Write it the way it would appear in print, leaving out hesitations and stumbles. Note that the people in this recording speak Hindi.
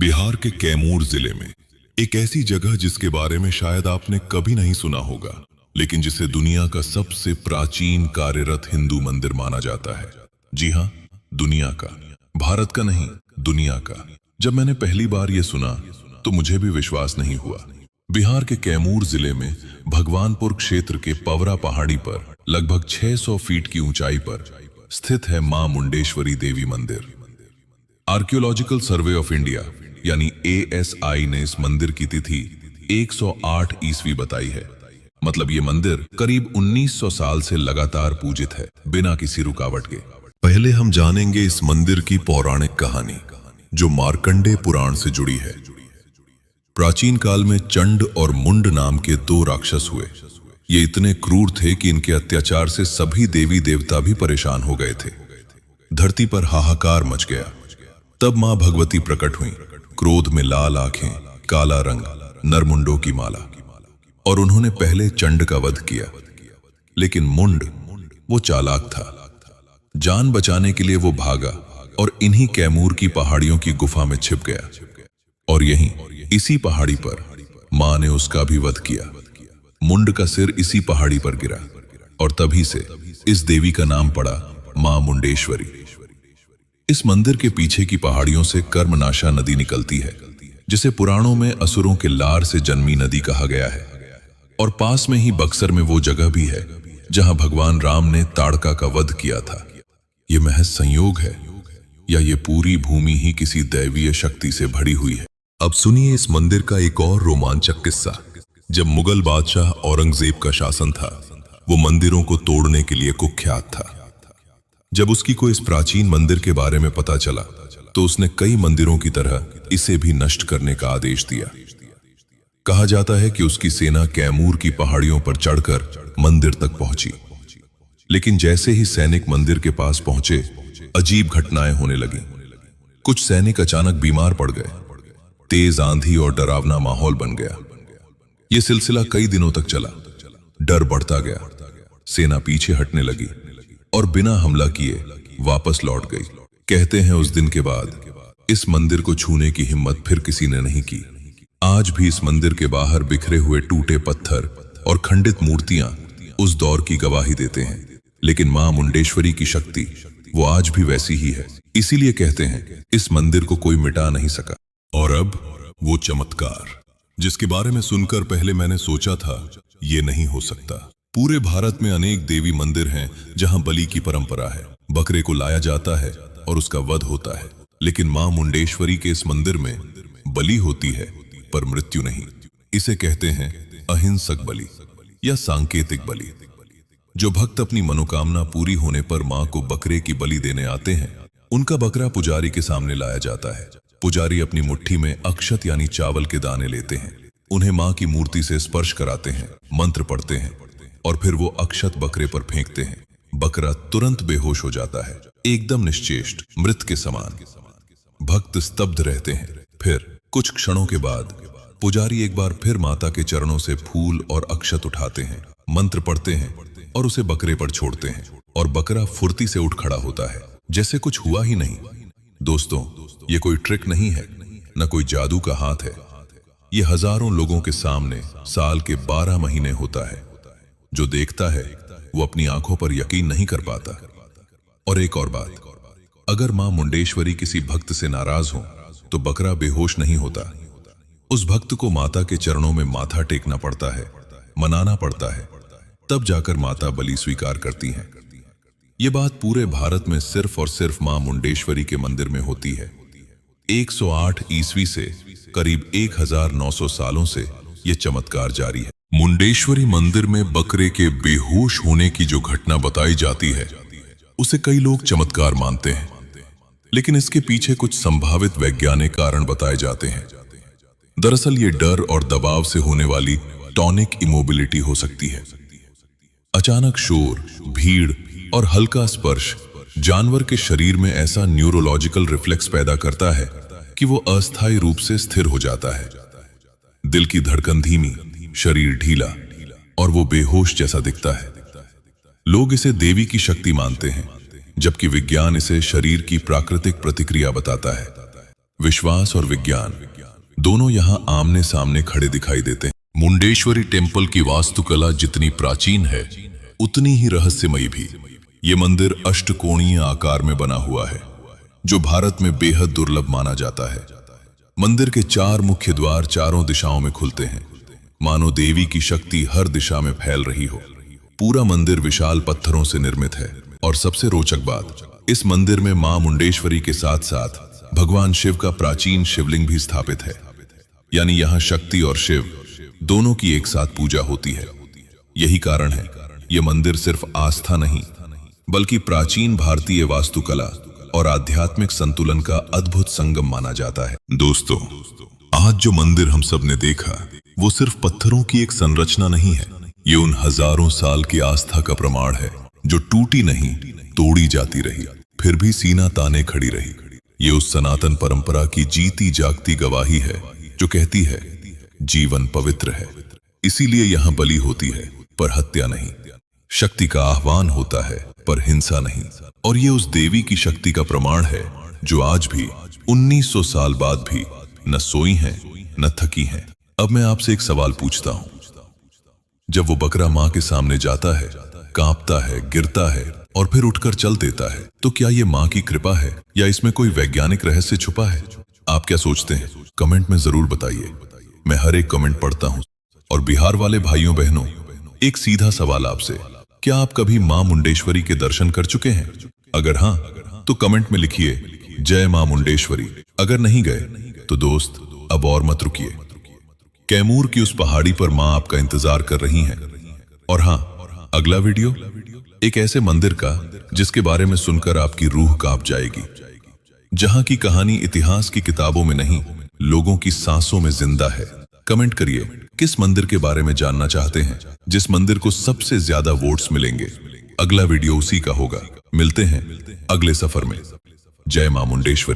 बिहार के कैमूर जिले में एक ऐसी जगह जिसके बारे में शायद आपने कभी नहीं सुना होगा, लेकिन जिसे दुनिया का सबसे प्राचीन कार्यरत हिंदू मंदिर माना जाता है। जी हाँ, दुनिया का, भारत का नहीं, दुनिया का। जब मैंने पहली बार ये सुना तो मुझे भी विश्वास नहीं हुआ। बिहार के कैमूर जिले में भगवानपुर क्षेत्र के पवरा पहाड़ी पर लगभग 600 फीट की ऊंचाई पर स्थित है मां मुंडेश्वरी देवी मंदिर। आर्कियोलॉजिकल सर्वे ऑफ इंडिया यानी ASI ने इस मंदिर की तिथि 108 ईस्वी बताई है। मतलब ये मंदिर करीब 1900 साल से लगातार पूजित है, बिना किसी रुकावट के। पहले हम जानेंगे इस मंदिर की पौराणिक कहानी, जो मार्कंडेय पुराण से जुड़ी है। प्राचीन काल में चंड और मुंड नाम के दो राक्षस हुए। ये इतने क्रूर थे कि इनके अत्याचार से सभी देवी देवता भी परेशान हो गए थे। धरती पर हाहाकार मच गया। तब मां भगवती प्रकट हुई, क्रोध में लाल आंखें, काला रंग, नरमुंडों की माला, और उन्होंने पहले चंड का वध किया। लेकिन मुंड, वो चालाक था। जान बचाने के लिए वो भागा और इन्हीं कैमूर की पहाड़ियों की गुफा में छिप गया। और यहीं इसी पहाड़ी पर मां ने उसका भी वध किया। मुंड का सिर इसी पहाड़ी पर गिरा और तभी से इस देवी का नाम पड़ा मां मुंडेश्वरी। इस मंदिर के पीछे की पहाड़ियों से कर्मनाशा नदी निकलती है, जिसे पुराणों में असुरों के लार से जन्मी नदी कहा गया है। और पास में ही बक्सर में वो जगह भी है जहां भगवान राम ने ताड़का का वध किया था। ये महज संयोग है या ये पूरी भूमि ही किसी दैवीय शक्ति से भरी हुई है? अब सुनिए इस मंदिर का एक और रोमांचक किस्सा। जब मुगल बादशाह औरंगजेब का शासन था, वो मंदिरों को तोड़ने के लिए कुख्यात था। जब उसकी को इस प्राचीन मंदिर के बारे में पता चला तो उसने कई मंदिरों की तरह इसे भी नष्ट करने का आदेश दिया। कहा जाता है कि उसकी सेना कैमूर की पहाड़ियों पर चढ़कर मंदिर तक पहुंची। लेकिन जैसे ही सैनिक मंदिर के पास पहुंचे, अजीब घटनाएं होने लगी। कुछ सैनिक अचानक बीमार पड़ गए। तेज आंधी और डरावना माहौल बन गया। यह सिलसिला कई दिनों तक चला। डर बढ़ता गया, सेना पीछे हटने लगी और बिना हमला किए वापस लौट गई। कहते हैं उस दिन के बाद इस मंदिर को छूने की हिम्मत फिर किसी ने नहीं की। आज भी इस मंदिर के बाहर बिखरे हुए टूटे पत्थर और खंडित मूर्तियां उस दौर की गवाही देते हैं। लेकिन मां मुंडेश्वरी की शक्ति वो आज भी वैसी ही है। इसीलिए कहते हैं इस मंदिर को कोई मिटा नहीं सका। और अब वो चमत्कार जिसके बारे में सुनकर पहले मैंने सोचा था ये नहीं हो सकता। पूरे भारत में अनेक देवी मंदिर हैं जहां बलि की परंपरा है। बकरे को लाया जाता है और उसका वध होता है। लेकिन मां मुंडेश्वरी के इस मंदिर में बलि होती है पर मृत्यु नहीं। इसे कहते हैं अहिंसक बलि या सांकेतिक बलि। जो भक्त अपनी मनोकामना पूरी होने पर मां को बकरे की बलि देने आते हैं, उनका बकरा पुजारी के सामने लाया जाता है। पुजारी अपनी मुट्ठी में अक्षत यानी चावल के दाने लेते हैं, उन्हें मां की मूर्ति से स्पर्श कराते हैं, मंत्र पढ़ते हैं और फिर वो अक्षत बकरे पर फेंकते हैं। बकरा तुरंत बेहोश हो जाता है, एकदम निश्चेष्ट, मृत के समान। भक्त स्तब्ध रहते हैं। फिर कुछ क्षणों के बाद पुजारी एक बार फिर माता के चरणों से फूल और अक्षत उठाते हैं, मंत्र पढ़ते हैं और उसे बकरे पर छोड़ते हैं। और बकरा फुर्ती से उठ खड़ा होता है, जैसे कुछ हुआ ही नहीं। दोस्तों, ये कोई ट्रिक नहीं है, न कोई जादू का हाथ है। ये हजारों लोगों के सामने साल के 12 महीने होता है। जो देखता है वो अपनी आंखों पर यकीन नहीं कर पाता। और एक और बात, अगर मां मुंडेश्वरी किसी भक्त से नाराज हो तो बकरा बेहोश नहीं होता। उस भक्त को माता के चरणों में माथा टेकना पड़ता है, मनाना पड़ता है, तब जाकर माता बलि स्वीकार करती हैं। ये बात पूरे भारत में सिर्फ और सिर्फ मां मुंडेश्वरी के मंदिर में होती है। 108 ईस्वी से करीब 1900 सालों से यह चमत्कार जारी है। मुंडेश्वरी मंदिर में बकरे के बेहोश होने की जो घटना बताई जाती है, उसे कई लोग चमत्कार मानते हैं। लेकिन इसके पीछे कुछ संभावित वैज्ञानिक कारण बताए जाते हैं। दरअसल ये डर और दबाव से होने वाली टॉनिक इमोबिलिटी हो सकती है। अचानक शोर, भीड़ और हल्का स्पर्श जानवर के शरीर में ऐसा न्यूरोलॉजिकल रिफ्लेक्स पैदा करता है कि वो अस्थायी रूप से स्थिर हो जाता है। दिल की धड़कन धीमी, शरीर ढीला और वो बेहोश जैसा दिखता है। लोग इसे देवी की शक्ति मानते हैं, जबकि विज्ञान इसे शरीर की प्राकृतिक प्रतिक्रिया बताता है। विश्वास और विज्ञान दोनों यहां आमने सामने खड़े दिखाई देते हैं। मुंडेश्वरी टेम्पल की वास्तुकला जितनी प्राचीन है उतनी ही रहस्यमयी भी। ये मंदिर अष्टकोणीय आकार में बना हुआ है, जो भारत में बेहद दुर्लभ माना जाता है। मंदिर के 4 मुख्य द्वार चारों दिशाओं में खुलते हैं, मानो देवी की शक्ति हर दिशा में फैल रही हो। पूरा मंदिर विशाल पत्थरों से निर्मित है और सबसे रोचक बात, इस मंदिर में मां मुंडेश्वरी के साथ साथ भगवान शिव का प्राचीन शिवलिंग भी स्थापित है। यानी यहां शक्ति और शिव दोनों की एक साथ पूजा होती है। यही कारण है यह मंदिर सिर्फ आस्था नहीं बल्कि प्राचीन भारतीय वास्तुकला और आध्यात्मिक संतुलन का अद्भुत संगम माना जाता है। दोस्तों, आज जो मंदिर हम सब ने देखा वो सिर्फ पत्थरों की एक संरचना नहीं है, ये उन हजारों साल की आस्था का प्रमाण है जो टूटी नहीं, तोड़ी जाती रही, फिर भी सीना ताने खड़ी रही। ये उस सनातन परंपरा की जीती जागती गवाही है जो कहती है जीवन पवित्र है, इसीलिए यहाँ बलि होती है पर हत्या नहीं, शक्ति का आह्वान होता है पर हिंसा नहीं। और ये उस देवी की शक्ति का प्रमाण है जो आज भी 1900 साल बाद भी न सोई हैं न थकी हैं। अब मैं आपसे एक सवाल पूछता हूं, जब वो बकरा मां के सामने जाता है, कांपता है, गिरता है और फिर उठकर चल देता है, तो क्या ये मां की कृपा है या इसमें कोई वैज्ञानिक रहस्य छुपा है? आप क्या सोचते हैं? कमेंट में जरूर बताइए। मैं हर एक कमेंट पढ़ता हूं। और बिहार वाले भाइयों बहनों, एक सीधा सवाल आपसे, क्या आप कभी मां मुंडेश्वरी के दर्शन कर चुके हैं? अगर हां तो कमेंट में लिखिए जय मां मुंडेश्वरी। अगर नहीं गए तो दोस्त अब और मत रुकिए, कैमूर की उस पहाड़ी पर मां आपका इंतजार कर रही हैं। और हां, अगला वीडियो एक ऐसे मंदिर का जिसके बारे में सुनकर आपकी रूह कांप जाएगी, जहां की कहानी इतिहास की किताबों में नहीं, लोगों की सांसों में जिंदा है। कमेंट करिए किस मंदिर के बारे में जानना चाहते हैं, जिस मंदिर को सबसे ज्यादा वोट्स मिलेंगे। अगला वीडियो उसी का होगा। मिलते हैं अगले सफर में। जय मां मुंडेश्वरी।